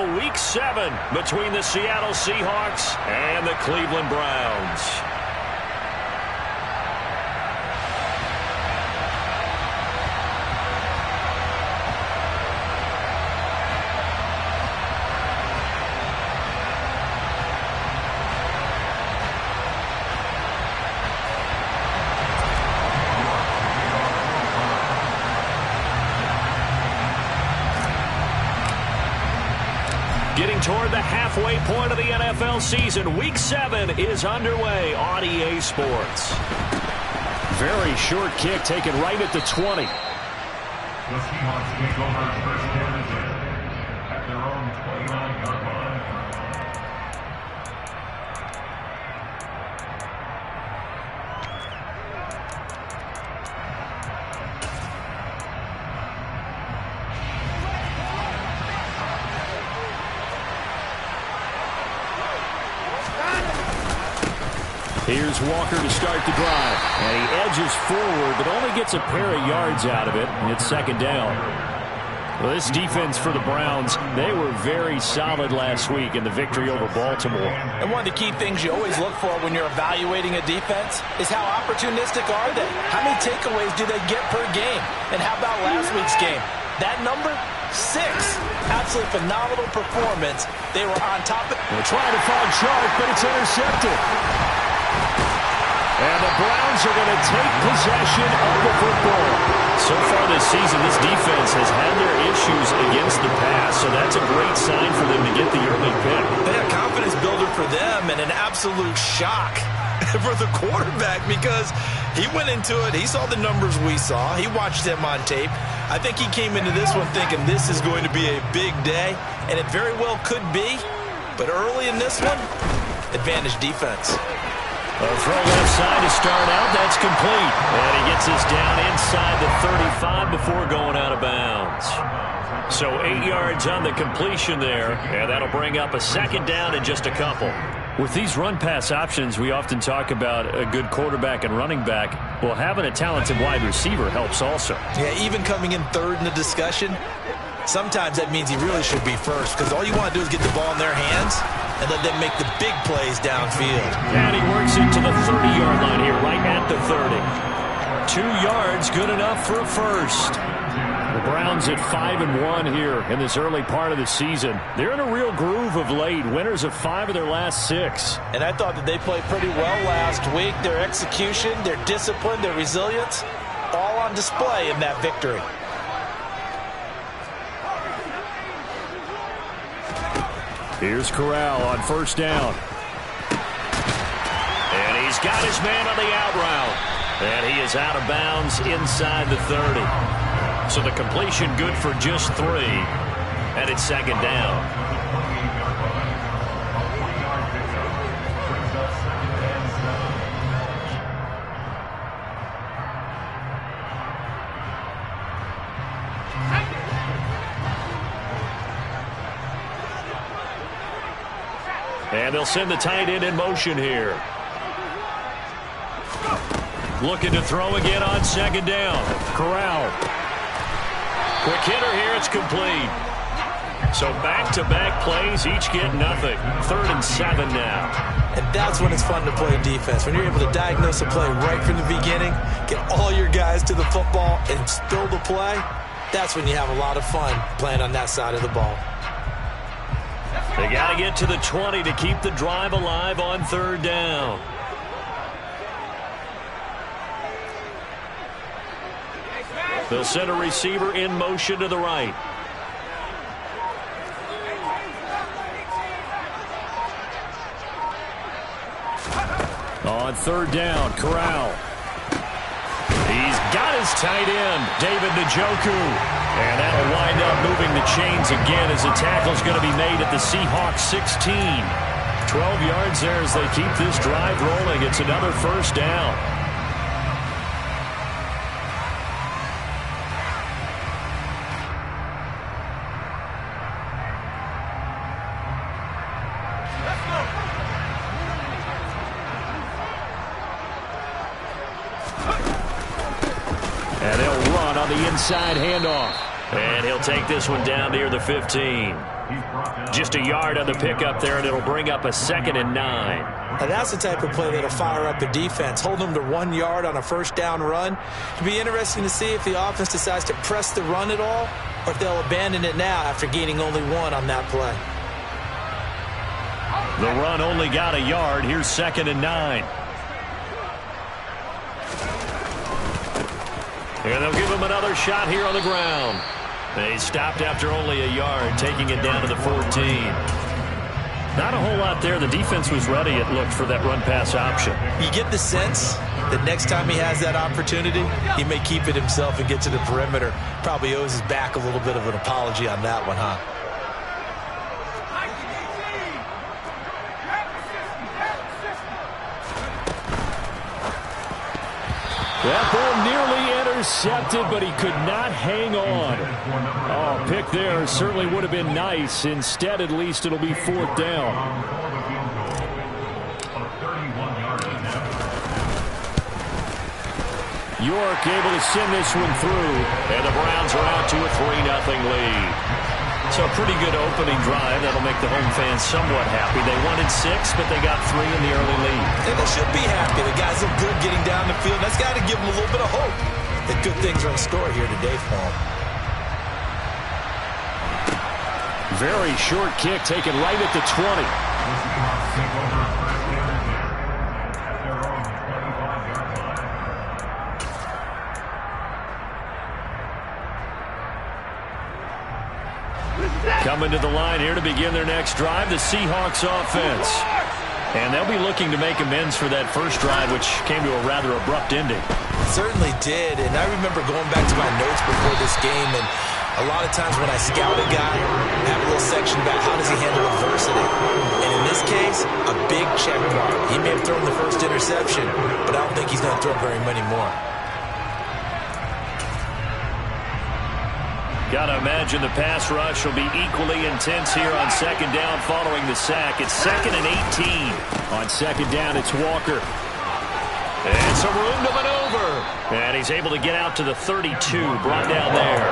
final Week 7 between the Seattle Seahawks and the Cleveland Browns. Getting toward the halfway point of the NFL season, Week 7 is underway on EA Sports. Very short kick taken right at the 20. The Seahawks take over first down at their own 29-yard line. Here's Walker to start the drive. And he edges forward, but only gets a pair of yards out of it. And it's second down. Well, this defense for the Browns, they were very solid last week in the victory over Baltimore. And one of the key things you always look for when you're evaluating a defense is how opportunistic are they? How many takeaways do they get per game? And how about last week's game? That number? 6. Absolutely phenomenal performance. They were on top of it. They're trying to find Chark, but it's intercepted. And the Browns are going to take possession of the football. So far this season, this defense has had their issues against the pass, so that's a great sign for them to get the early pick. A confidence builder for them and an absolute shock for the quarterback because he went into it. He saw the numbers we saw. He watched them on tape. I think he came into this one thinking this is going to be a big day, and it very well could be. But early in this one, advantage defense. A throw left side to start out. That's complete. And he gets us down inside the 35 before going out of bounds. So 8 yards on the completion there, and that'll bring up a second down in just a couple. With these run-pass options, we often talk about a good quarterback and running back. Well, having a talented wide receiver helps also. Yeah, even coming in third in the discussion, sometimes that means he really should be first because all you want to do is get the ball in their hands and let them make the big plays downfield. And he works it to the 30-yard line here, right at the 30. 2 yards, good enough for a first. The Browns at 5-1 here in this early part of the season. They're in a real groove of late. Winners of 5 of their last 6. And I thought that they played pretty well last week. Their execution, their discipline, their resilience, all on display in that victory. Here's Corral on first down. And he's got his man on the out route. And he is out of bounds inside the 30. So the completion good for just 3. And it's second down. And they'll send the tight end in motion here. Looking to throw again on second down. Corral. Quick hitter here. It's complete. So back-to-back plays, each get nothing. 3rd and 7 now. And that's when it's fun to play defense. When you're able to diagnose a play right from the beginning, get all your guys to the football, and spill the play, that's when you have a lot of fun playing on that side of the ball. They got to get to the 20 to keep the drive alive on 3rd down. They'll send a receiver in motion to the right. On 3rd down, Corral. He's got his tight end, David Njoku. And that'll wind up moving the chains again as the tackle's going to be made at the Seahawks 16. 12 yards there as they keep this drive rolling. It's another first down. And they'll run on the inside handoff. And he'll take this one down near the 15. Just a yard on the pickup there, and it'll bring up a 2nd and 9. Now that's the type of play that'll fire up a defense. Hold them to 1 yard on a first down run. It'll be interesting to see if the offense decides to press the run at all, or if they'll abandon it now after gaining only 1 on that play. The run only got a yard. Here's 2nd and 9. And they'll give him another shot here on the ground. They stopped after only a yard, taking it down to the 14. Not a whole lot there. The defense was ready, it looked, for that run-pass option. You get the sense that next time he has that opportunity, he may keep it himself and get to the perimeter. Probably owes his back a little bit of an apology on that one, huh? That ball nearly intercepted, but he could not hang on. Oh, pick there certainly would have been nice. Instead, at least, it'll be 4th down. York able to send this one through, and the Browns are out to a 3-0 lead. So a pretty good opening drive. That'll make the home fans somewhat happy. They wanted 6, but they got 3 in the early lead. And they should be happy. The guys look good getting down the field. That's got to give them a little bit of hope that good things are in store here today for them. Very short kick taken right at the 20. Coming to the line here to begin their next drive, the Seahawks offense. And they'll be looking to make amends for that first drive, which came to a rather abrupt ending. Certainly did, and I remember going back to my notes before this game, and a lot of times when I scout a guy, I have a little section about how does he handle adversity. And in this case, a big check mark. He may have thrown the first interception, but I don't think he's going to throw very many more. Gotta imagine the pass rush will be equally intense here on 2nd down following the sack. It's 2nd and 18. On 2nd down, it's Walker. And some room to maneuver. And he's able to get out to the 32, brought down there.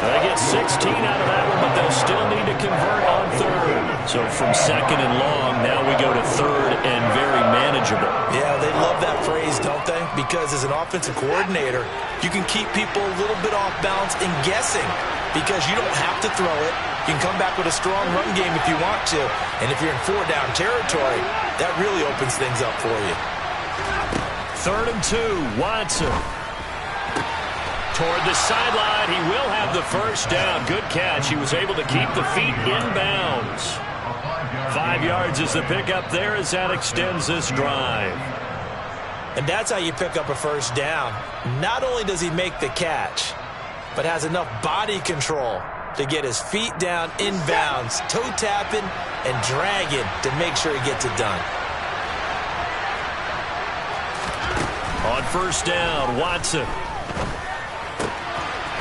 They get 16 out of that one, but they'll still need to convert on 3rd. So from 2nd and long, now we go to 3rd and very manageable. Yeah, they love that phrase, don't they? Because as an offensive coordinator, you can keep people a little bit off balance and guessing because you don't have to throw it. You can come back with a strong run game if you want to. And if you're in 4-down territory, that really opens things up for you. 3rd and 2, Watson. Toward the sideline, he will have the first down. Good catch. He was able to keep the feet in bounds. 5 yards is the pickup there as that extends this drive. And that's how you pick up a first down. Not only does he make the catch, but has enough body control to get his feet down in bounds, toe tapping and dragging to make sure he gets it done. On first down, Watson.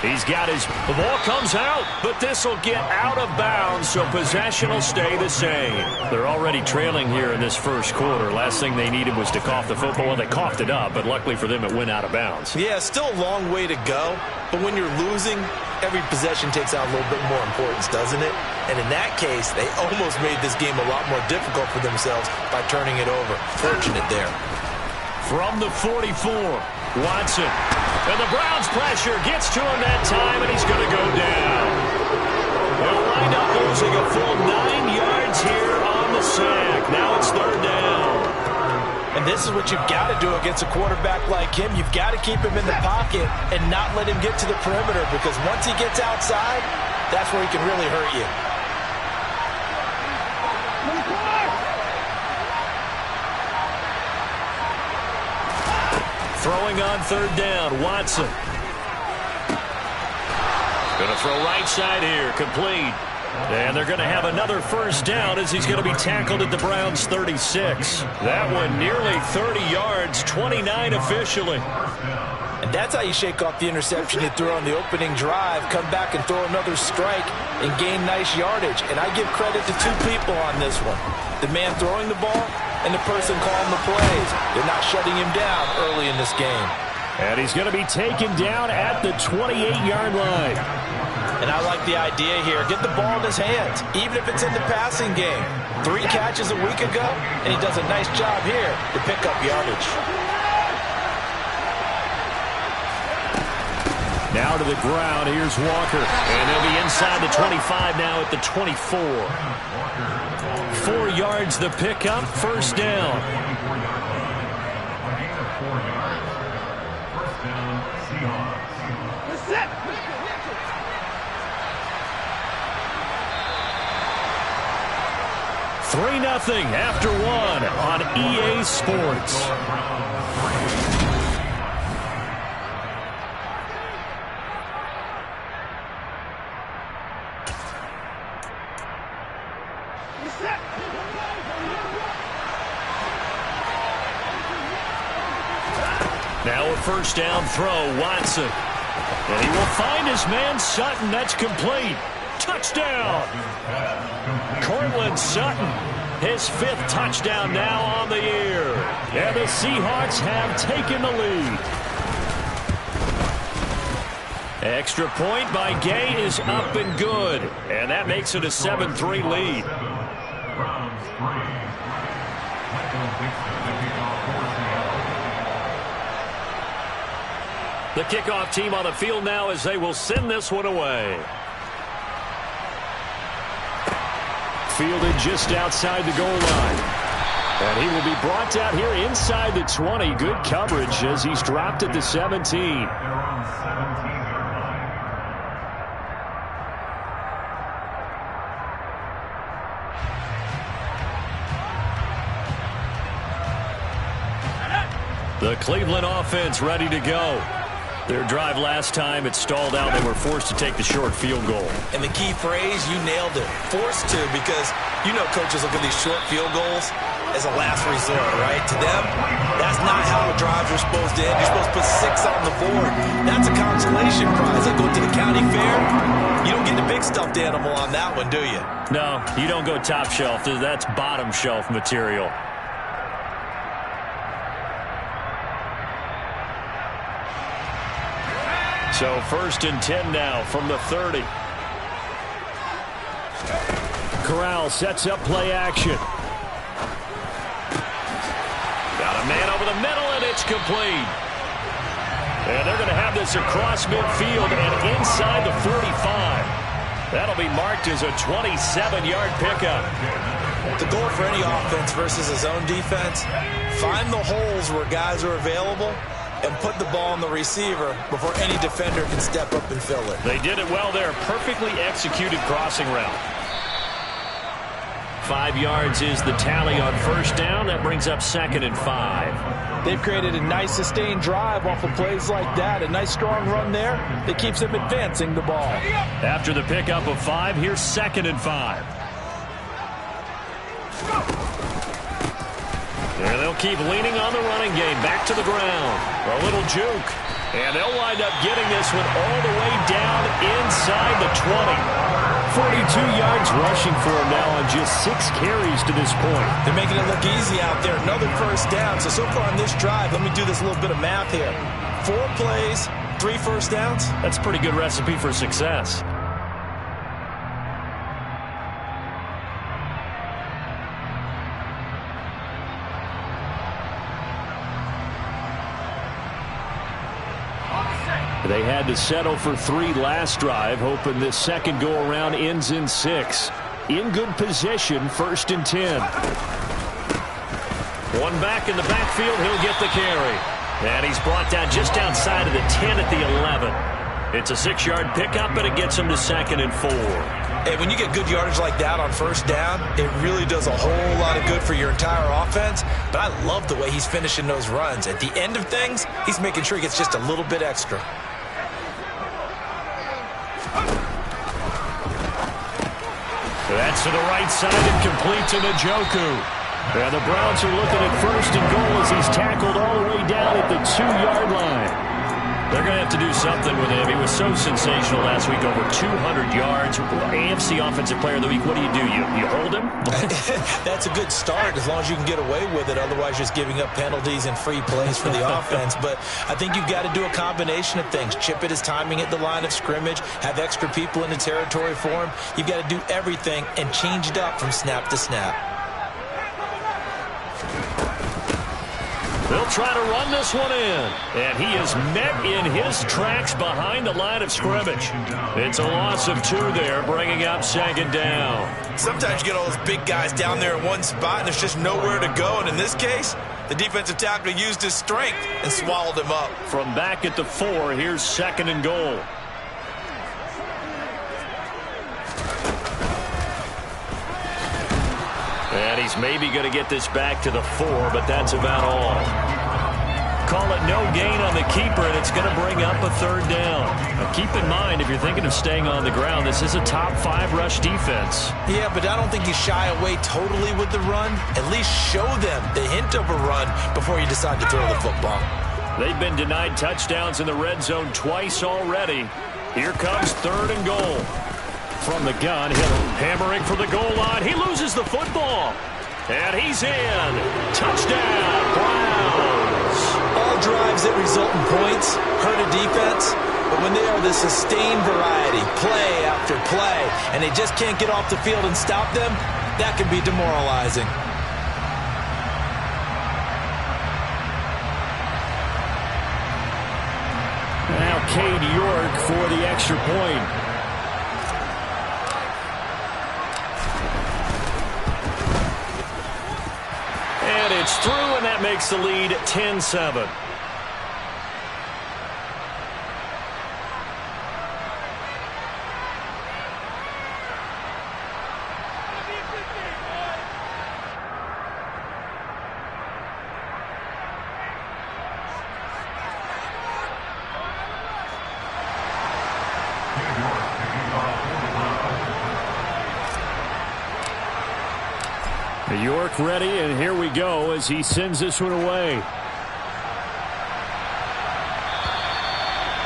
He's got the ball comes out, but this will get out of bounds, so possession will stay the same. They're already trailing here in this first quarter. Last thing they needed was to cough the football. Well, they coughed it up, but luckily for them, it went out of bounds. Yeah, still a long way to go, but when you're losing, every possession takes out a little bit more importance, doesn't it? And in that case, they almost made this game a lot more difficult for themselves by turning it over. Fortunate there. From the 44, Watson. And the Browns' pressure gets to him that time, and he's going to go down. They'll wind up losing a full 9 yards here on the sack. Now it's 3rd down. And this is what you've got to do against a quarterback like him. You've got to keep him in the pocket and not let him get to the perimeter, because once he gets outside, that's where he can really hurt you. Throwing on 3rd down, Watson. Going to throw right side here, complete. And they're going to have another first down as he's going to be tackled at the Browns' 36. That one nearly 30 yards, 29 officially. And that's how you shake off the interception you threw on the opening drive, come back and throw another strike and gain nice yardage. And I give credit to 2 people on this one. The man throwing the ball and the person calling the plays. They're not shutting him down early in this game. And he's going to be taken down at the 28-yard line. And I like the idea here. Get the ball in his hands, even if it's in the passing game. 3 catches a week ago, and he does a nice job here to pick up yardage. Now to the ground. Here's Walker. And he'll be inside the 25 now at the 24. 4 yards the pickup. First down. First down, Seahawks. 3-0 after 1 on EA Sports. Now a first down throw, Watson. And he will find his man Sutton. That's complete. Touchdown. Cortland Sutton, his 5th touchdown now on the year. And the Seahawks have taken the lead. Extra point by Gay is up and good. And that makes it a 7-3 lead. Browns 3. Michael Dixon, the kickoff for Seattle. The kickoff team on the field now as they will send this one away. Fielded just outside the goal line. And he will be brought down here inside the 20. Good coverage as he's dropped at the 17. They're on 17-yard line. The Cleveland offense ready to go. Their drive last time, it stalled out. They were forced to take the short field goal. And the key phrase, you nailed it. Forced to, because you know coaches look at these short field goals as a last resort, right? To them, that's not how drives are supposed to end. You're supposed to put 6 on the board. That's a consolation prize. Like going to the county fair, you don't get the big stuffed animal on that one, do you? No, you don't go top shelf. That's bottom shelf material. So 1st and 10 now from the 30. Corral sets up play action. Got a man over the middle, and it's complete. And they're going to have this across midfield and inside the 45. That'll be marked as a 27-yard pickup. The goal for any offense versus his own defense, find the holes where guys are available and put the ball on the receiver before any defender can step up and fill it. They did it well there. Perfectly executed crossing route. 5 yards is the tally on first down. That brings up 2nd and 5. They've created a nice sustained drive off of plays like that. A nice strong run there that keeps them advancing the ball. After the pickup of 5, here's 2nd and 5. And they'll keep leaning on the running game. Back to the ground. A little juke. And they'll wind up getting this one all the way down inside the 20. 42 yards rushing for him now on just 6 carries to this point. They're making it look easy out there. Another first down. So far on this drive, let me do this little bit of math here. 4 plays, 3 first downs. That's a pretty good recipe for success. They had to settle for 3 last drive, hoping this second go-around ends in 6. In good position, 1st and 10. One back in the backfield, he'll get the carry. And he's brought down just outside of the 10 at the 11. It's a 6-yard pickup, and it gets him to 2nd and 4. Hey, when you get good yardage like that on first down, it really does a whole lot of good for your entire offense. But I love the way he's finishing those runs. At the end of things, he's making sure he gets just a little bit extra. That's to the right side and complete to Njoku. And the Browns are looking at 1st and goal as he's tackled all the way down at the 2-yard line. They're going to have to do something with him. He was so sensational last week, over 200 yards. AFC Offensive Player of the Week, what do? You hold him? That's a good start as long as you can get away with it. Otherwise, just giving up penalties and free plays for the offense. But I think you've got to do a combination of things. Chip at his timing at the line of scrimmage, have extra people in the territory for him. You've got to do everything and change it up from snap to snap. They'll try to run this one in. And he is met in his tracks behind the line of scrimmage. It's a loss of 2 there, bringing up 2nd down. Sometimes you get all those big guys down there in one spot, and there's just nowhere to go. And in this case, the defensive tackle used his strength and swallowed him up. From back at the 4, here's 2nd and goal. And he's maybe going to get this back to the 4, but that's about all. Call it no gain on the keeper, and it's going to bring up a 3rd down. Now keep in mind, if you're thinking of staying on the ground, this is a top 5 rush defense. Yeah, but I don't think you shy away totally with the run. At least show them the hint of a run before you decide to throw the football. They've been denied touchdowns in the red zone twice already. Here comes 3rd and goal. From the gun, Hill hammering for the goal line. He loses the football. And he's in. Touchdown, Browns. All drives that result in points hurt a defense, but when they are the sustained variety, play after play, and they just can't get off the field and stop them, that can be demoralizing. Now Cade York for the extra point. And it's through, and that makes the lead 10-7. York ready, and here we go as he sends this one away.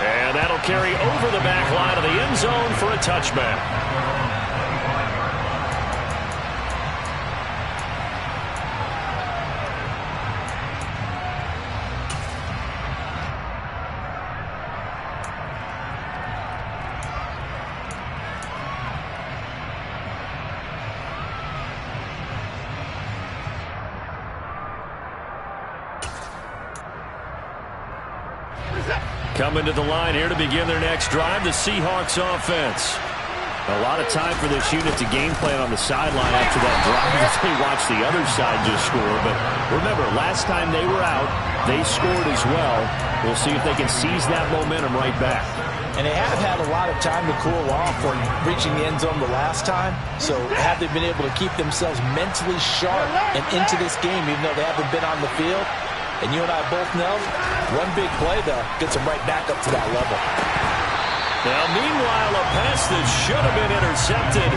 And that'll carry over the back line of the end zone for a touchback. Coming to the line here to begin their next drive, the Seahawks offense. A lot of time for this unit to game plan on the sideline after that drive as they watch the other side just score. But remember, last time they were out, they scored as well. We'll see if they can seize that momentum right back. And they have had a lot of time to cool off from reaching the end zone the last time. So have they been able to keep themselves mentally sharp and into this game, even though they haven't been on the field? And you and I both know, one big play, though, gets them right back up to that level. Now, meanwhile, a pass that should have been intercepted,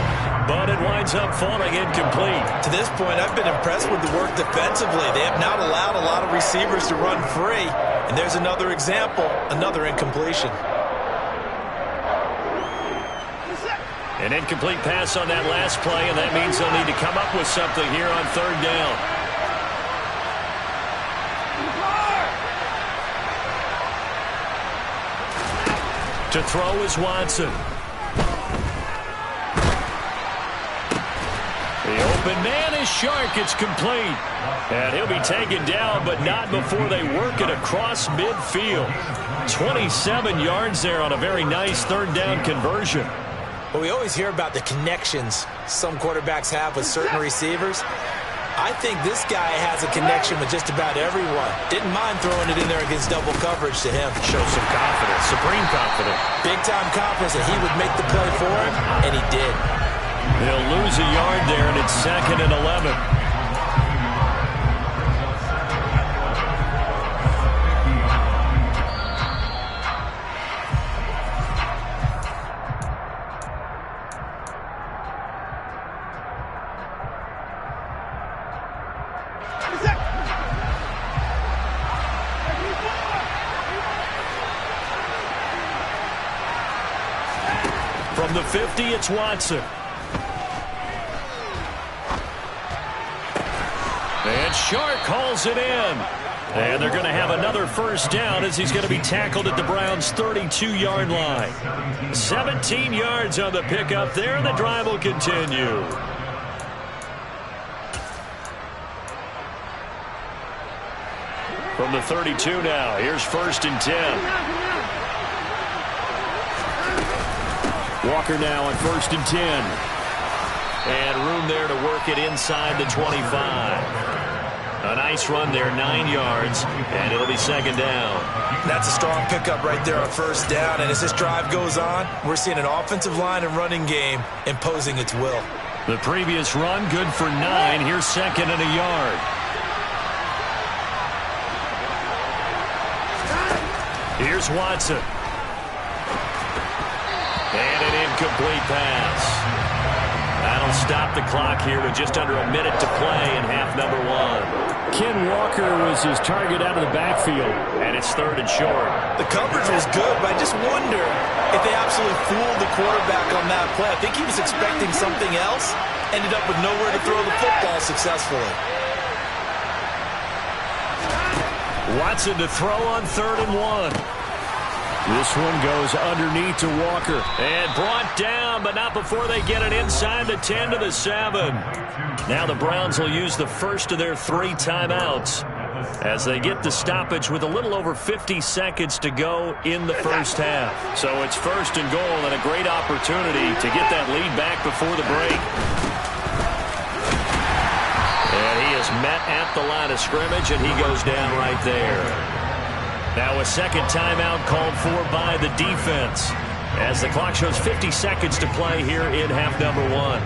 but it winds up falling incomplete. To this point, I've been impressed with the work defensively. They have not allowed a lot of receivers to run free. And there's another example, another incompletion. An incomplete pass on that last play, and that means they'll need to come up with something here on 3rd down. To throw is Watson. The open man is Shark. It's complete. And he'll be taken down, but not before they work it across midfield. 27 yards there on a very nice 3rd down conversion. Well, we always hear about the connections some quarterbacks have with certain receivers. I think this guy has a connection with just about everyone. Didn't mind throwing it in there against double coverage to him. Shows some confidence, supreme confidence. Big-time confidence that he would make the play for him, and he did. He'll lose a yard there, and it's 2nd and 11. From the 50, it's Watson. And Shark calls it in. And they're going to have another first down as he's going to be tackled at the Browns' 32-yard line. 17 yards on the pickup there, and the drive will continue. From the 32 now, here's 1st and 10. Walker now on 1st and 10. And room there to work it inside the 25. A nice run there, 9 yards, and it'll be 2nd down. That's a strong pickup right there on 1st down, and as this drive goes on, we're seeing an offensive line and running game imposing its will. The previous run, good for 9. Here's 2nd and a yard. Here's Watson. And an incomplete pass. That'll stop the clock here with just under a minute to play in half number 1. Ken Walker was his target out of the backfield, and it's 3rd and short. The coverage was good, but I just wonder if they absolutely fooled the quarterback on that play. I think he was expecting something else, ended up with nowhere to throw the football successfully. Watson to throw on 3rd and 1. This one goes underneath to Walker. And brought down, but not before they get it inside the 10 to the 7. Now the Browns will use the first of their 3 timeouts as they get the stoppage with a little over 50 seconds to go in the first half. So it's 1st and goal and a great opportunity to get that lead back before the break. And he is met at the line of scrimmage, and he goes down right there. Now a 2nd timeout called for by the defense as the clock shows 50 seconds to play here in half number 1.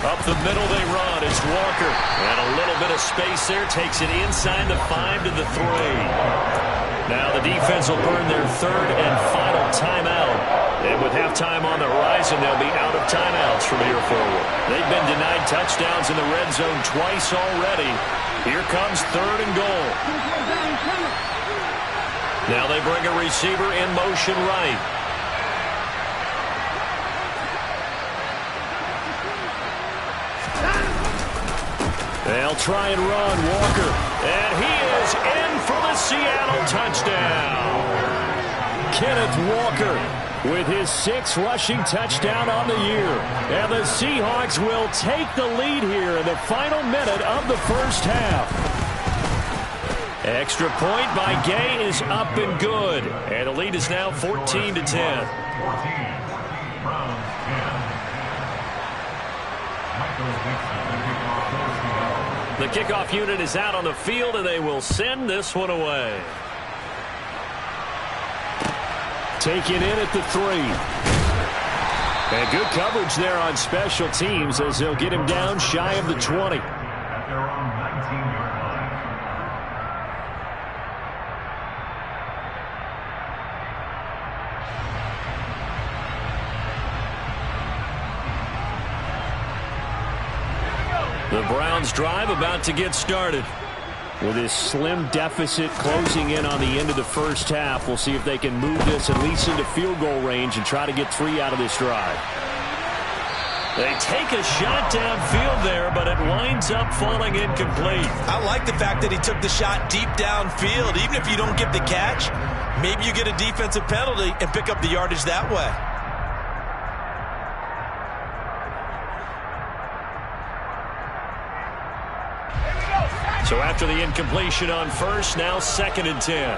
Up the middle they run. It's Walker. And a little bit of space there. Takes it inside the 5 to the 3. Now the defense will burn their 3rd and final timeout. And with halftime on the horizon, they'll be out of timeouts from here forward. They've been denied touchdowns in the red zone twice already. Here comes 3rd and goal. Now they bring a receiver in motion right. They'll try and run Walker. And he is in for the Seattle touchdown. Kenneth Walker with his 6th rushing touchdown on the year. And the Seahawks will take the lead here in the final minute of the first half. Extra point by Gay is up and good. And the lead is now 14 to 10. The kickoff unit is out on the field, and they will send this one away. Taken in at the 3. And good coverage there on special teams as they'll get him down shy of the 20. At their own 19-yard line. The Browns drive about to get started. With this slim deficit closing in on the end of the first half, we'll see if they can move this at least into field goal range and try to get 3 out of this drive. They take a shot downfield there, but it winds up falling incomplete. I like the fact that he took the shot deep downfield. Even if you don't get the catch, maybe you get a defensive penalty and pick up the yardage that way. So after the incompletion on 1st, now 2nd and 10.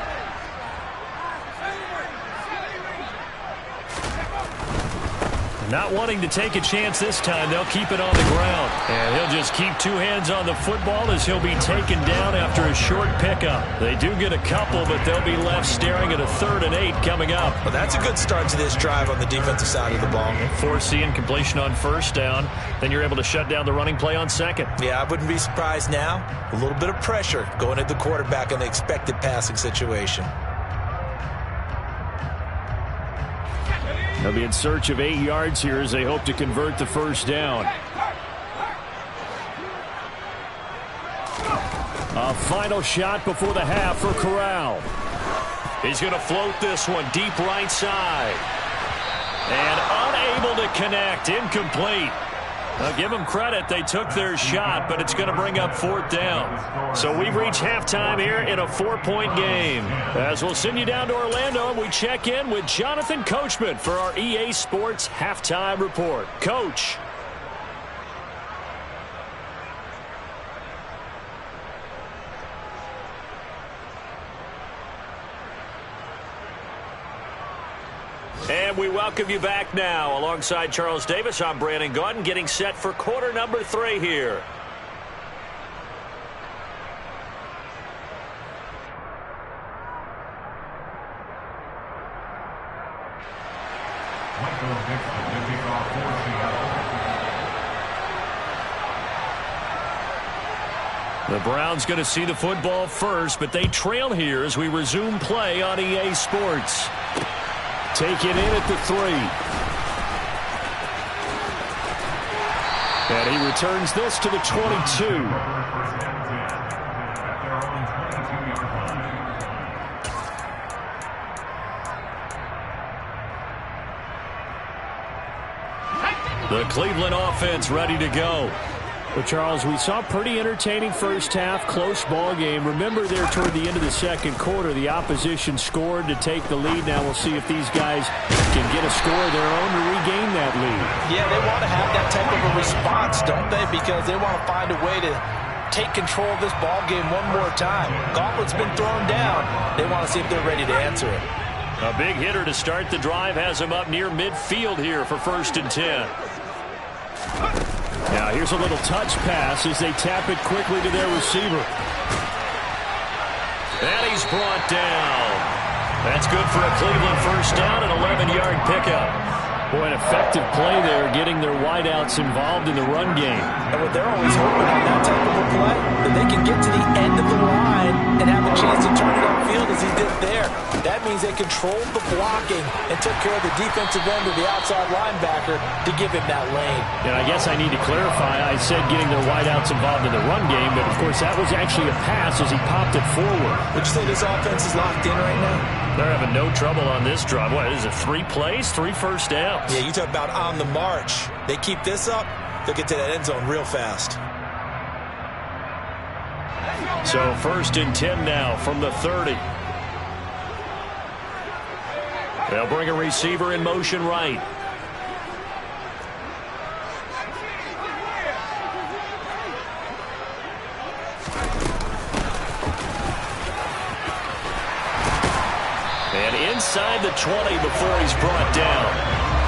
Not wanting to take a chance this time, they'll keep it on the ground. And he'll just keep 2 hands on the football as he'll be taken down after a short pickup. They do get a couple, but they'll be left staring at a 3rd and 8 coming up. Well, that's a good start to this drive on the defensive side of the ball. Force the incompletion on 1st down. Then you're able to shut down the running play on 2nd. Yeah, I wouldn't be surprised now. A little bit of pressure going at the quarterback in the expected passing situation. They'll be in search of 8 yards here as they hope to convert the first down. A final shot before the half for Corral. He's going to float this one deep right side. And unable to connect. Incomplete. Now give them credit. They took their shot, but it's going to bring up 4th down. So we've reached halftime here in a 4-point game. As we'll send you down to Orlando, and we check in with Jonathan Coachman for our EA Sports Halftime Report. Coach. And we welcome you back now. Alongside Charles Davis, I'm Brandon Gaudin, getting set for quarter number 3 here. The Browns going to see the football first, but they trail here as we resume play on EA Sports. Take it in at the 3. And he returns this to the 22. The Cleveland offense ready to go. Well, Charles, we saw a pretty entertaining first half, close ball game. Remember there toward the end of the second quarter, the opposition scored to take the lead. Now we'll see if these guys can get a score of their own to regain that lead. Yeah, they want to have that type of a response, don't they? Because they want to find a way to take control of this ball game one more time. Gauntlet's been thrown down. They want to see if they're ready to answer it. A big hitter to start the drive has him up near midfield here for 1st and 10. Now here's a little touch pass as they tap it quickly to their receiver. And he's brought down. That's good for a Cleveland first down, an 11-yard pickup. Boy, an effective play there, getting their wideouts involved in the run game. And what they're always hoping on that type of a play, that they can get to the end of the line and have a chance to turn it upfield as he did there. That means they controlled the blocking and took care of the defensive end of the outside linebacker to give him that lane. And I guess I need to clarify, I said getting their wideouts involved in the run game, but of course that was actually a pass as he popped it forward. Would you say this offense is locked in right now? They're having no trouble on this drive. What is it, 3 plays, 3 first downs? Yeah, you talk about on the march. They keep this up, they'll get to that end zone real fast. So 1st and 10 now from the 30. They'll bring a receiver in motion right. And inside the 20 before he's brought down.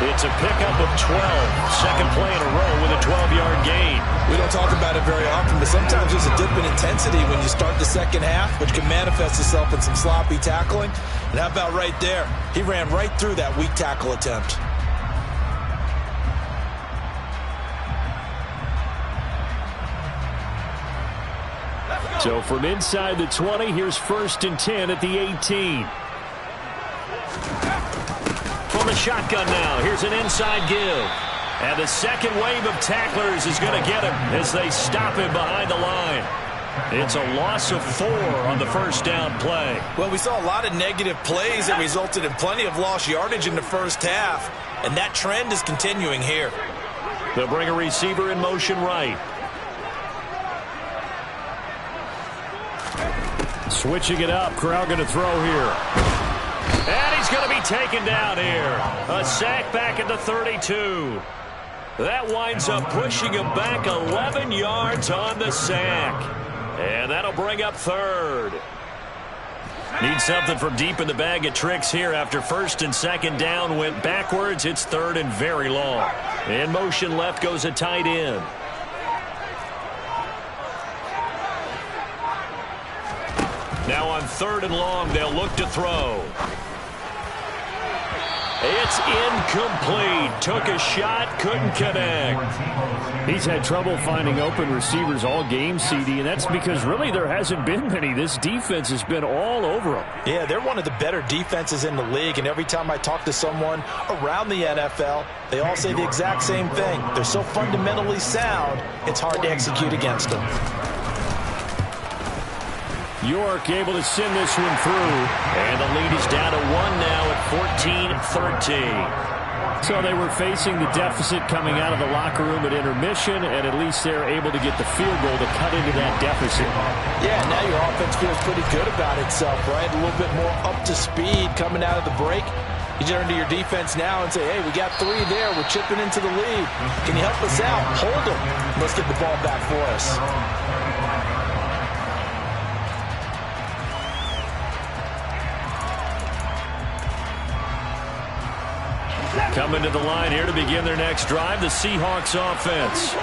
It's a pickup of 12. Second play in a row with a 12-yard gain. We don't talk about it very often, but sometimes there's a dip in intensity when you start the second half, which can manifest itself in some sloppy tackling. And how about right there? He ran right through that weak tackle attempt. So from inside the 20, here's 1st and 10 at the 18. From the shotgun now, here's an inside give. And the second wave of tacklers is going to get him as they stop him behind the line. It's a loss of 4 on the first down play. Well, we saw a lot of negative plays that resulted in plenty of lost yardage in the first half, and that trend is continuing here. They'll bring a receiver in motion right. Switching it up, Corral going to throw here. And he's going to be taken down here. A sack back at the 32. That winds up pushing him back 11 yards on the sack. And that'll bring up 3rd. Need something from deep in the bag of tricks here after 1st and 2nd down went backwards. It's 3rd and very long. In motion left goes a tight end. Now on 3rd and long, they'll look to throw. It's incomplete. Took a shot, couldn't connect. He's had trouble finding open receivers all game, CD, and that's because really there hasn't been many. This defense has been all over him. Yeah, they're one of the better defenses in the league, and every time I talk to someone around the NFL, they all say the exact same thing. They're so fundamentally sound, it's hard to execute against them. York able to send this one through. And the lead is down to 1 now at 14-13. So they were facing the deficit coming out of the locker room at intermission, and at least they're able to get the field goal to cut into that deficit. Yeah, now your offense feels pretty good about itself, right? A little bit more up to speed coming out of the break. You turn to your defense now and say, hey, we got 3 there. We're chipping into the lead. Can you help us out? Hold them. Let's get the ball back for us. Coming to the line here to begin their next drive, the Seahawks offense.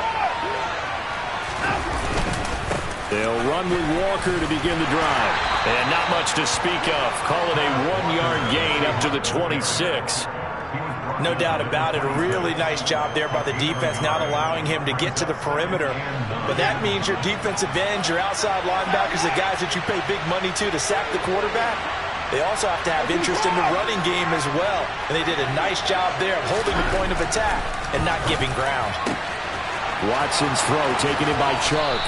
They'll run with Walker to begin the drive. And not much to speak of. Call it a 1-yard gain up to the 26. No doubt about it. A really nice job there by the defense, not allowing him to get to the perimeter. But that means your defensive ends, your outside linebackers, the guys that you pay big money to sack the quarterback, they also have to have interest in the running game as well. And they did a nice job there of holding the point of attack and not giving ground. Watson's throw taken in by Chark.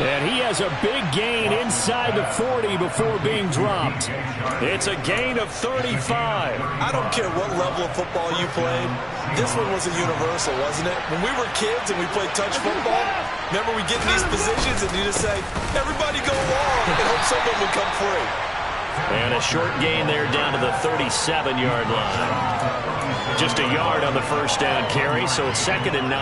And he has a big gain inside the 40 before being dropped. It's a gain of 35. I don't care what level of football you played. This one was a universal, wasn't it? When we were kids and we played touch football, remember we get in these positions and you just say, everybody go long and hope someone would come free. And a short gain there down to the 37-yard line. Just a yard on the first down carry, so it's 2nd and 9.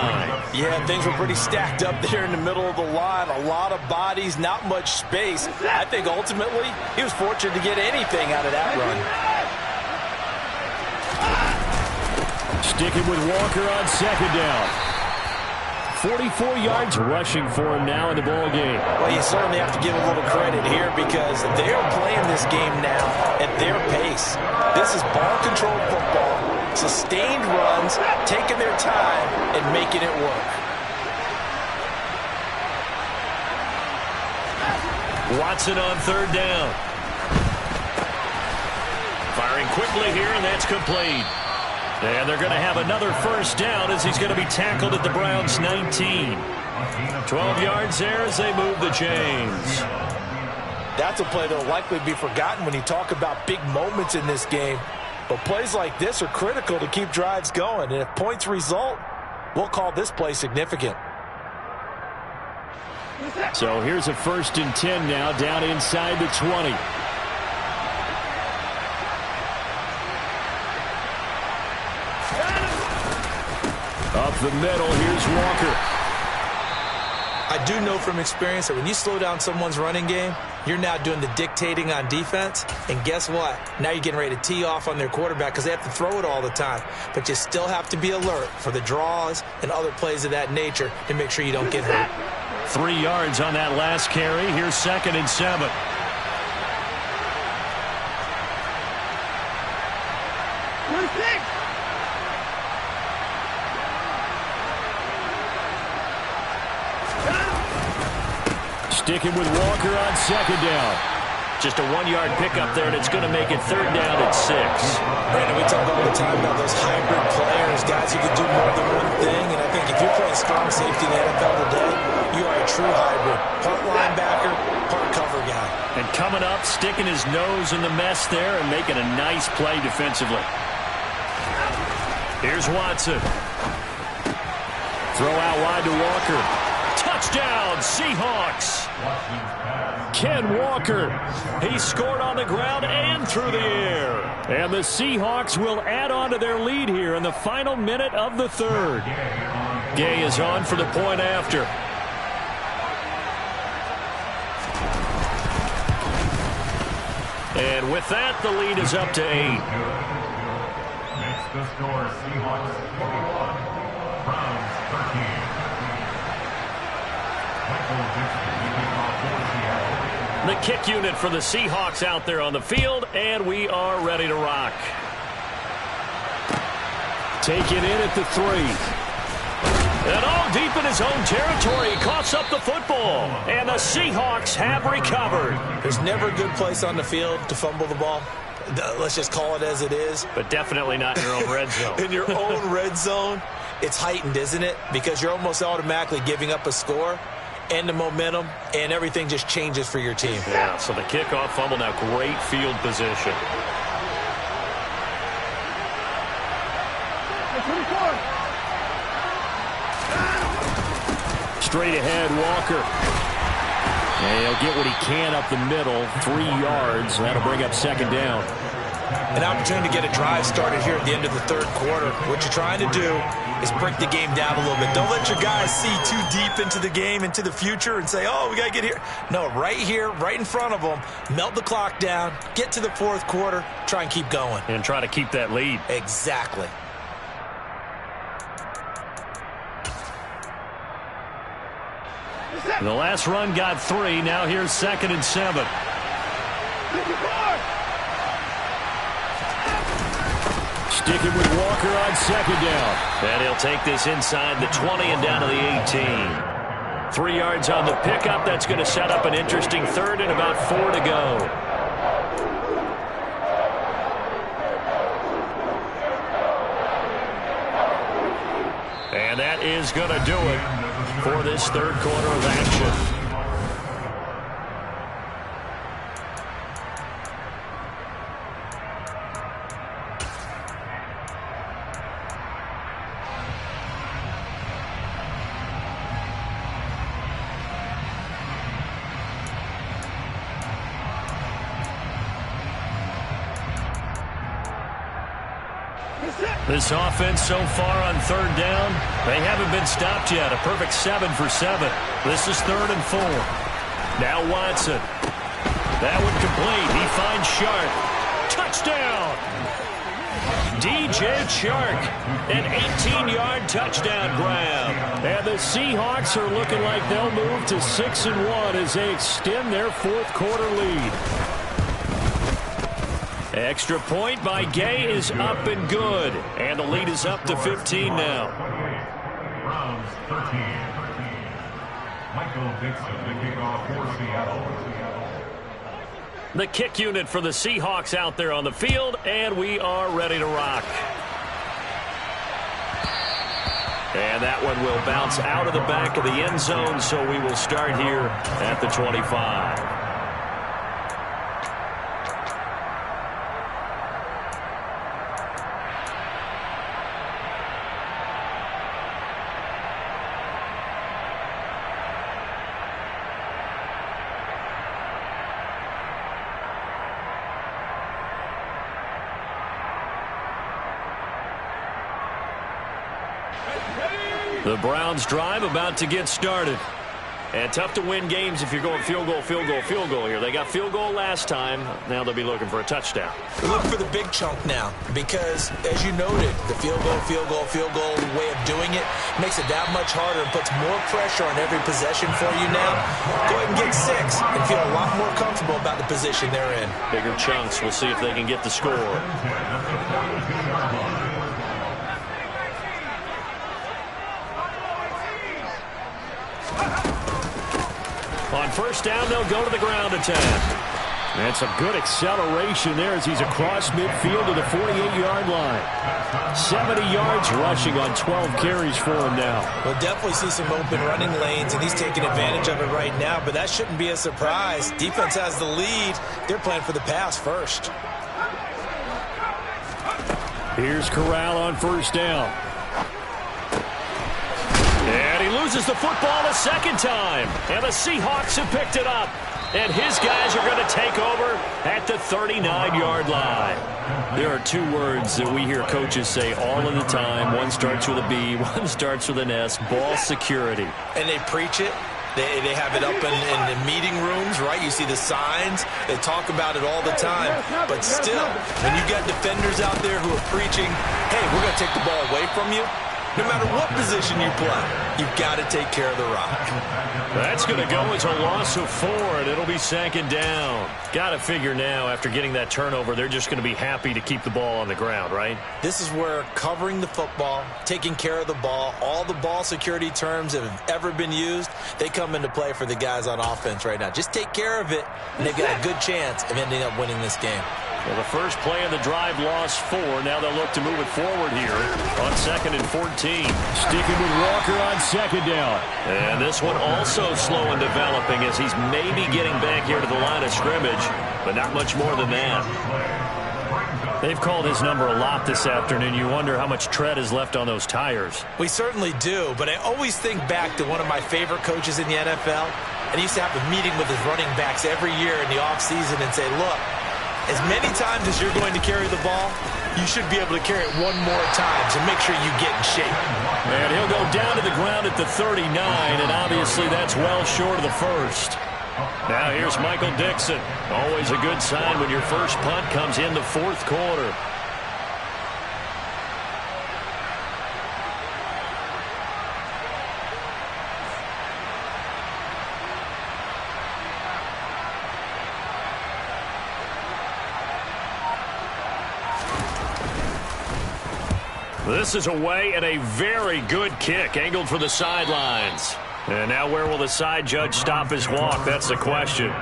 Yeah, things were pretty stacked up there in the middle of the line. A lot of bodies, not much space. I think ultimately he was fortunate to get anything out of that run. Sticking with Walker on 2nd down. 44 yards rushing for him now in the ball game. Well, you certainly have to give a little credit here because they're playing this game now at their pace. This is ball-controlled football, sustained runs, taking their time and making it work. Watson on 3rd down. Firing quickly here, and that's complete. And they're going to have another first down as he's going to be tackled at the Browns' 19. 12 yards there as they move the chains. That's a play that will likely be forgotten when you talk about big moments in this game. But plays like this are critical to keep drives going. And if points result, we'll call this play significant. So here's a 1st and 10 now down inside the 20. Up the middle, here's Walker. I do know from experience that when you slow down someone's running game, you're now doing the dictating on defense. And guess what? Now you're getting ready to tee off on their quarterback because they have to throw it all the time. But you still have to be alert for the draws and other plays of that nature to make sure you don't get hurt. 3 yards on that last carry. Here's 2nd and 7. Sticking with Walker on 2nd down. Just a 1-yard pickup there, and it's going to make it 3rd down at 6. Brandon, we talk all the time about those hybrid players, guys who can do more than one thing. And I think if you're playing strong safety in the NFL today, you are a true hybrid. Part linebacker, part cover guy. And coming up, sticking his nose in the mess there and making a nice play defensively. Here's Watson. Throw out wide to Walker. Touchdown, Seahawks. Ken Walker. He scored on the ground and through the air. And the Seahawks will add on to their lead here in the final minute of the 3rd. Gay is on for the point after. And with that, the lead is up to 8. Makes the score Seahawks 41, Browns 13. The kick unit for the Seahawks out there on the field, and we are ready to rock. Take it in at the 3. And all deep in his own territory, he coughs up the football. And the Seahawks have recovered. There's never a good place on the field to fumble the ball. Let's just call it as it is. But definitely not in your own red zone. In your own red zone, it's heightened, isn't it? Because you're almost automatically giving up a score and the momentum, and everything just changes for your team. Yeah, so the kickoff fumble, now great field position. Straight ahead, Walker. And he'll get what he can up the middle, 3 yards. That'll bring up second down. An opportunity to get a drive started here at the end of the third quarter. What you're trying to do is break the game down a little bit. Don't let your guys see too deep into the game, into the future, and say, oh, we got to get here. No, right here, right in front of them, melt the clock down, get to the fourth quarter, try and keep going. And try to keep that lead. Exactly. The last run got 3. Now here's 2nd and 7. Sticking with Walker on second down. And he'll take this inside the 20 and down to the 18. 3 yards on the pickup. That's going to set up an interesting third and about 4 to go. And that is going to do it for this third quarter of action. This offense so far on third down, they haven't been stopped yet. A perfect 7 for 7. This is 3rd and 4. Now Watson. That one complete. He finds Shark. Touchdown! DJ Chark. An 18-yard touchdown grab. And the Seahawks are looking like they'll move to 6-1 as they extend their fourth quarter lead. Extra point by Gay is up and good. And the lead is up to 15 now. Browns 13. Michael Dixon, the kickoff for Seattle. The kick unit for the Seahawks out there on the field, and we are ready to rock. And that one will bounce out of the back of the end zone, so we will start here at the 25. The Browns drive about to get started. And tough to win games if you're going field goal, field goal, field goal here. They got field goal last time. Now they'll be looking for a touchdown. Look for the big chunk now because, as you noted, the field goal way of doing it makes it that much harder and puts more pressure on every possession for you now. Go ahead and get 6 and feel a lot more comfortable about the position they're in. Bigger chunks. We'll see if they can get the score. On first down, they'll go to the ground attack. That's a good acceleration there as he's across midfield to the 48-yard line. 70 yards rushing on 12 carries for him now. We'll definitely see some open running lanes, and he's taking advantage of it right now, but that shouldn't be a surprise. Defense has the lead. They're playing for the pass first. Here's Corral on first down. And he loses the football a second time. And the Seahawks have picked it up. And his guys are going to take over at the 39-yard line. There are 2 words that we hear coaches say all of the time. One starts with a B, one starts with an S. Ball security. And they preach it. They have it up in the meeting rooms, right? You see the signs. They talk about it all the time. But still, when you got defenders out there who are preaching, hey, we're going to take the ball away from you, No matter what position you play, you've got to take care of the rock. That's going to go as a loss of 4, and it'll be 2nd down. Got to figure now, after getting that turnover, they're just going to be happy to keep the ball on the ground, right? This is where covering the football, taking care of the ball, all the ball security terms that have ever been used, they come into play for the guys on offense right now. Just take care of it, and they've got a good chance of ending up winning this game. Well, the first play of the drive lost 4. Now they'll look to move it forward here on 2nd and 14. Sticking with Walker on 2nd down. And this one also slow in developing as he's maybe getting back here to the line of scrimmage, but not much more than that. They've called his number a lot this afternoon. You wonder how much tread is left on those tires. We certainly do, but I always think back to one of my favorite coaches in the NFL, and he used to have a meeting with his running backs every year in the offseason and say, look, as many times as you're going to carry the ball, you should be able to carry it 1 more time, so make sure you get in shape. And he'll go down to the ground at the 39, and obviously that's well short of the first. Now here's Michael Dixon. Always a good sign when your first punt comes in the 4th quarter. This is away and a very good kick angled for the sidelines. And now where will the side judge stop his walk? That's the question.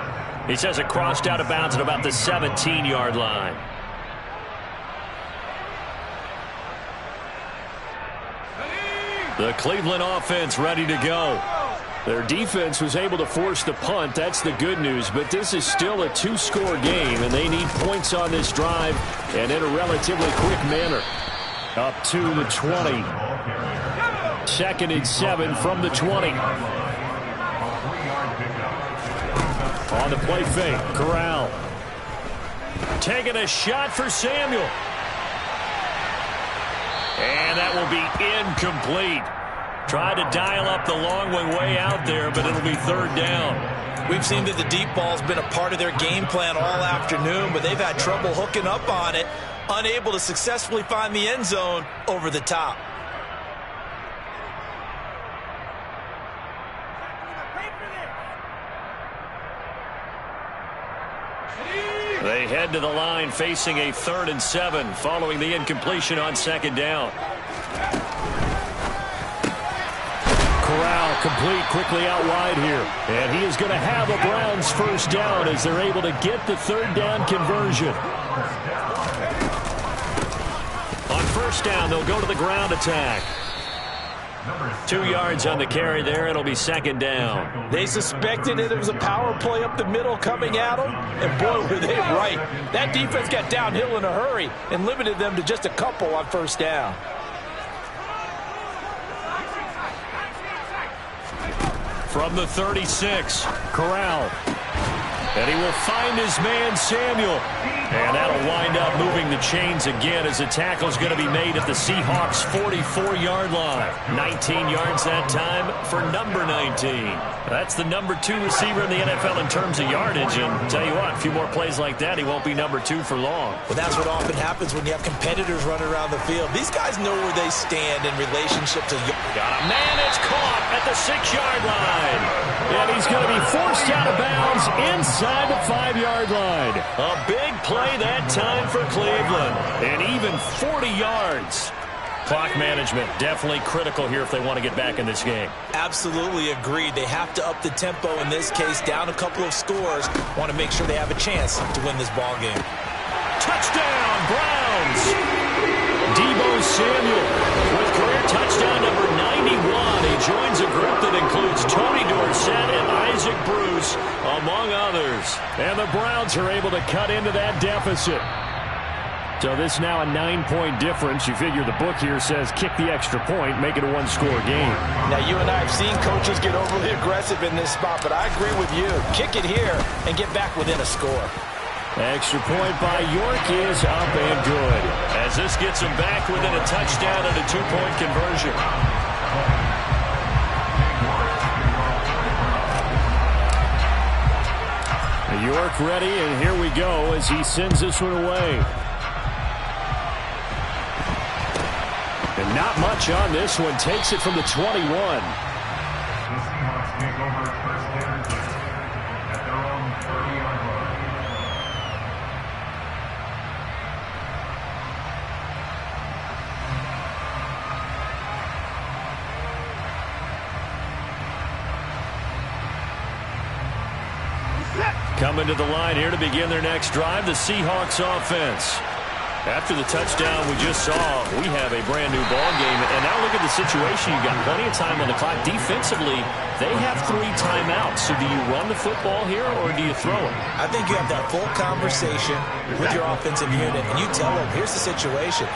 He says it crossed out of bounds at about the 17-yard line. The Cleveland offense ready to go. Their defense was able to force the punt. That's the good news. But this is still a 2-score game, and they need points on this drive and in a relatively quick manner. Up to the 20. 2nd and 7 from the 20. On the play fake, Corral. Taking a shot for Samuel. And that will be incomplete. Tried to dial up the long one way out there, but it'll be 3rd down. We've seen that the deep ball's been a part of their game plan all afternoon, but they've had trouble hooking up on it, unable to successfully find the end zone over the top. They head to the line facing a 3rd and 7 following the incompletion on 2nd down. Corral complete quickly out wide here. And he is going to have a Browns first down as they're able to get the 3rd down conversion. On 1st down, they'll go to the ground attack. 2 yards on the carry there. It'll be 2nd down. They suspected that it was a power play up the middle coming at them, and boy, were they right. That defense got downhill in a hurry and limited them to just a couple on 1st down. From the 36, Corral. And he will find his man, Samuel. And that'll wind up moving the chains again as the tackle's going to be made at the Seahawks' 44-yard line. 19 yards that time for number 19. That's the number 2 receiver in the NFL in terms of yardage. And tell you what, a few more plays like that, he won't be number 2 for long. Well, that's what often happens when you have competitors running around the field. These guys know where they stand in relationship to... Got a man, it's caught at the 6-yard line. And he's going to be forced out of bounds inside the 5-yard line. A big play that time for Cleveland. And even 40 yards. Clock management definitely critical here if they want to get back in this game. Absolutely agreed. They have to up the tempo in this case, down a couple of scores. Want to make sure they have a chance to win this ball game. Touchdown, Browns! Deebo Samuel with career touchdown number 91. He joins a group that includes Tony Dorsett and Isaac Bruce, among others. And the Browns are able to cut into that deficit. So this is now a 9-point difference. You figure the book here says kick the extra point, make it a 1-score game. Now, you and I have seen coaches get overly aggressive in this spot, but I agree with you. Kick it here and get back within a score. Extra point by York is up and good. As this gets him back within a touchdown and a 2-point conversion. York ready, and here we go as he sends this one away. And Not much on this one. Takes it from the 21. The Seahawks take over first down at their own 30-yard line. Coming to the line here to begin their next drive, the Seahawks offense. After the touchdown we just saw, we have a brand new ball game. And now look at the situation. You've got plenty of time on the clock. Defensively, they have 3 timeouts. So do you run the football here or do you throw it? I think you have that full conversation with your offensive unit, and you tell them, here's the situation.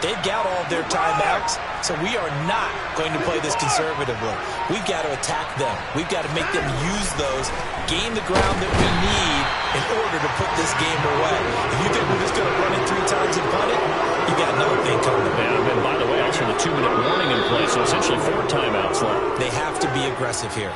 They've got all of their timeouts, so we are not going to play this conservatively. We've got to attack them. We've got to make them use those, gain the ground that we need in order to put this game away. If you think we're just going to run it 3 times and punt it, you got another thing coming. And by the way, also the 2-minute warning in play, so essentially 4 timeouts left. They have to be aggressive here.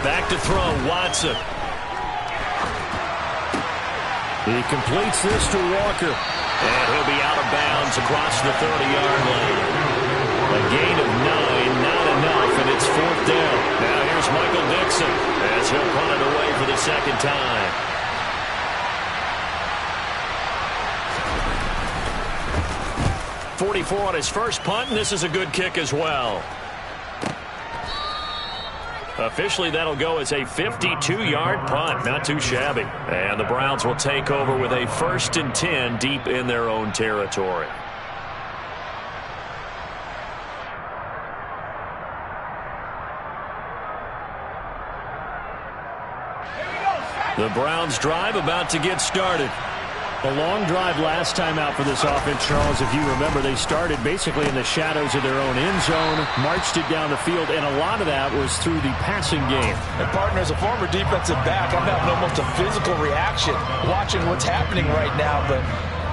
Back to throw, Watson. He completes this to Walker. And he'll be out of bounds across the 30-yard line. A gain of 9, not enough, and it's 4th down. Now here's Michael Dixon as he'll punt it away for the second time. .44 on his first punt, and this is a good kick as well. Officially, that'll go as a 52-yard punt. Not too shabby. And the Browns will take over with a 1st and 10 deep in their own territory. The Browns drive about to get started. A long drive last time out for this offense, Charles. If you remember, they started basically in the shadows of their own end zone, marched it down the field, and a lot of that was through the passing game. And partner, as a former defensive back, I'm having almost a physical reaction watching what's happening right now. But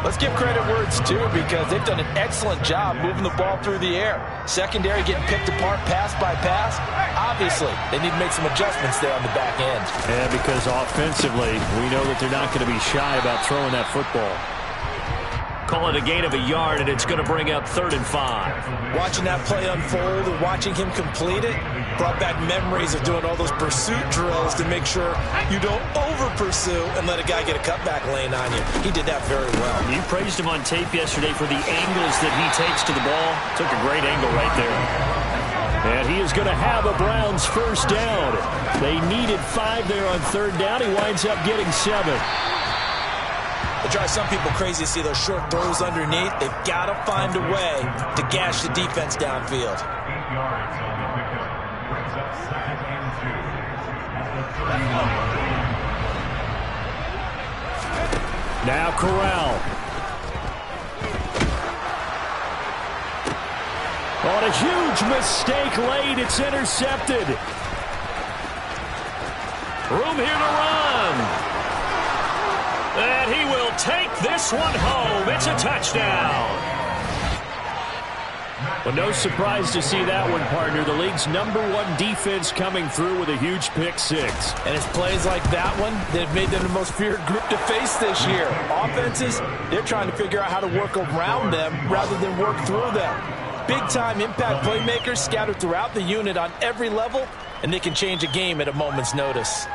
let's give credit where it's due, because they've done an excellent job moving the ball through the air. Secondary getting picked apart pass by pass. Obviously, they need to make some adjustments there on the back end. And because offensively, we know that they're not going to be shy about throwing that football. Call it a gain of a yard, and it's going to bring up 3rd and 5. Watching that play unfold and watching him complete it brought back memories of doing all those pursuit drills to make sure you don't over-pursue and let a guy get a cutback lane on you. He did that very well. You praised him on tape yesterday for the angles that he takes to the ball. Took a great angle right there. And he is going to have a Browns 1st down. They needed 5 there on 3rd down. He winds up getting 7. It drives some people crazy to see those short throws underneath. They've got to find a way to gash the defense downfield. 8 yards on the pickup. Brings up 2nd and 2 at the 31. Now Corral. On a huge mistake late, it's intercepted. Room here to run. And he will take this one home. It's a touchdown. Well, no surprise to see that one, partner. The league's #1 defense coming through with a huge pick-6. And it's plays like that one that have made them the most feared group to face this year. Offenses, they're trying to figure out how to work around them rather than work through them. Big-time impact playmakers scattered throughout the unit on every level, and they can change a game at a moment's notice.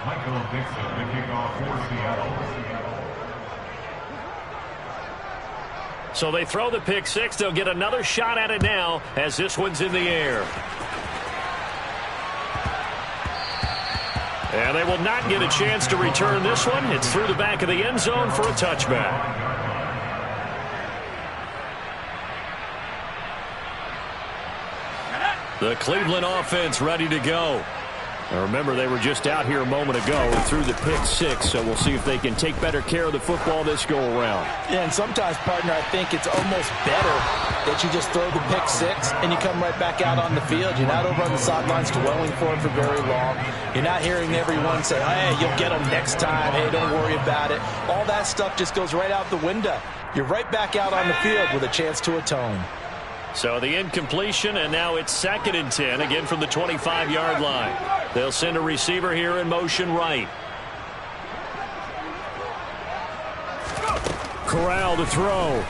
Michael Dixon, the kickoff for Seattle. So they throw the pick-6. They'll get another shot at it now as this one's in the air. And they will not get a chance to return this one. It's through the back of the end zone for a touchback. The Cleveland offense ready to go. Now remember, they were just out here a moment ago and threw the pick six, so we'll see if they can take better care of the football this go-around. Yeah, and sometimes, partner, I think it's almost better that you just throw the pick six and you come right back out on the field. You're not over on the sidelines dwelling for it for very long. You're not hearing everyone say, hey, you'll get them next time. Hey, don't worry about it. All that stuff just goes right out the window. You're right back out on the field with a chance to atone. So the incompletion, and now it's 2nd and 10, again from the 25-yard line. They'll send a receiver here in motion right. Corral to throw.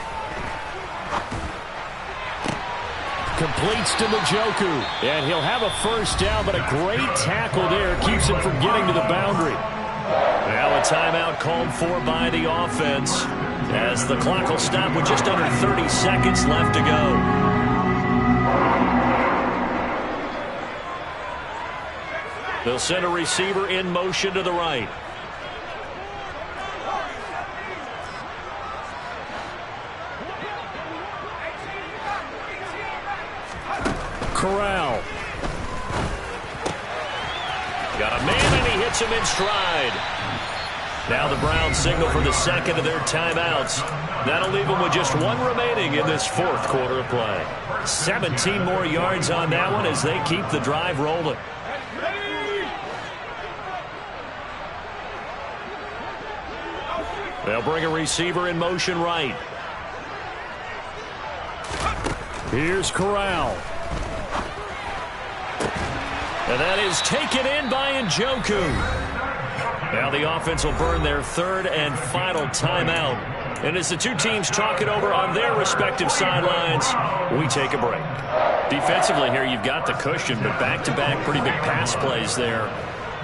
Completes to Njoku. And he'll have a first down, but a great tackle there keeps him from getting to the boundary. Now a timeout called for by the offense as the clock will stop with just under 30 seconds left to go. They'll send a receiver in motion to the right. Corral. Got a man, and he hits him in stride. Now the Browns signal for the second of their timeouts. That'll leave them with just one remaining in this 4th quarter of play. 17 more yards on that one as they keep the drive rolling. They'll bring a receiver in motion right. Here's Corral. And that is taken in by Njoku. Now the offense will burn their 3rd and final timeout. And as the two teams talk it over on their respective sidelines, we take a break. Defensively here, you've got the cushion, but back-to-back pretty big pass plays there.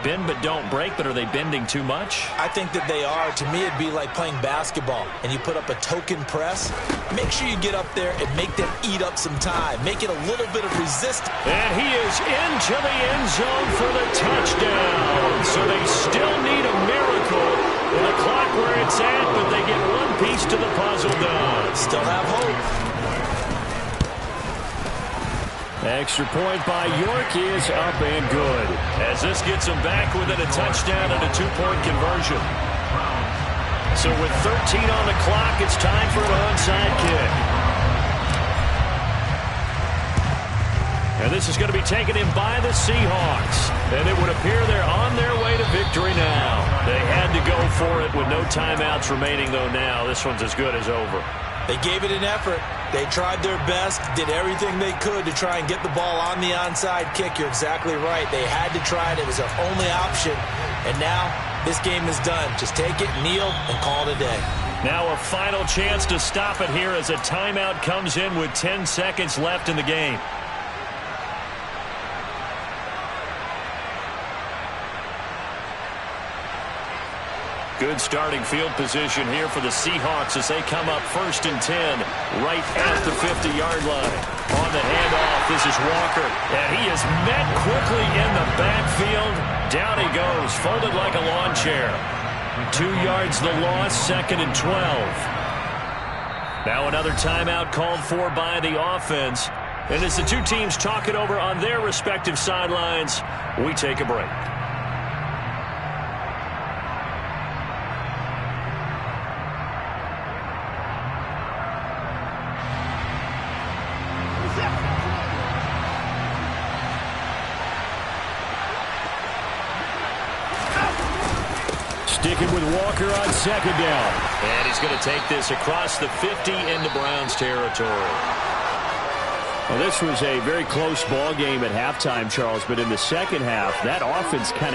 Bend but don't break, but are they bending too much? I think that they are. To me, it'd be like playing basketball, and you put up a token press. Make sure you get up there and make them eat up some time. Make it a little bit of resistance. And he is into the end zone for the touchdown. So they still need a miracle with the clock where it's at, but they get one piece to the puzzle done. Still have hope. Extra point by York is up and good. As this gets them back within a touchdown and a 2-point conversion. So with 13 on the clock, it's time for an onside kick. And this is going to be taken in by the Seahawks. And it would appear they're on their way to victory now. They had to go for it with no timeouts remaining, though now this one's as good as over. They gave it an effort. They tried their best, did everything they could to try and get the ball on the onside kick. You're exactly right. They had to try it. It was their only option. And now this game is done. Just take it, kneel, and call it a day. Now a final chance to stop it here as a timeout comes in with 10 seconds left in the game. Good starting field position here for the Seahawks as they come up 1st and 10 right at the 50-yard line. On the handoff, this is Walker, and he is met quickly in the backfield. Down he goes, folded like a lawn chair. 2 yards the loss, 2nd and 12. Now another timeout called for by the offense. And as the two teams talk it over on their respective sidelines, we take a break. Sticking with Walker on 2nd down. And he's going to take this across the 50 into Browns territory. Well, this was a very close ball game at halftime, Charles, but in the second half, that offense kind of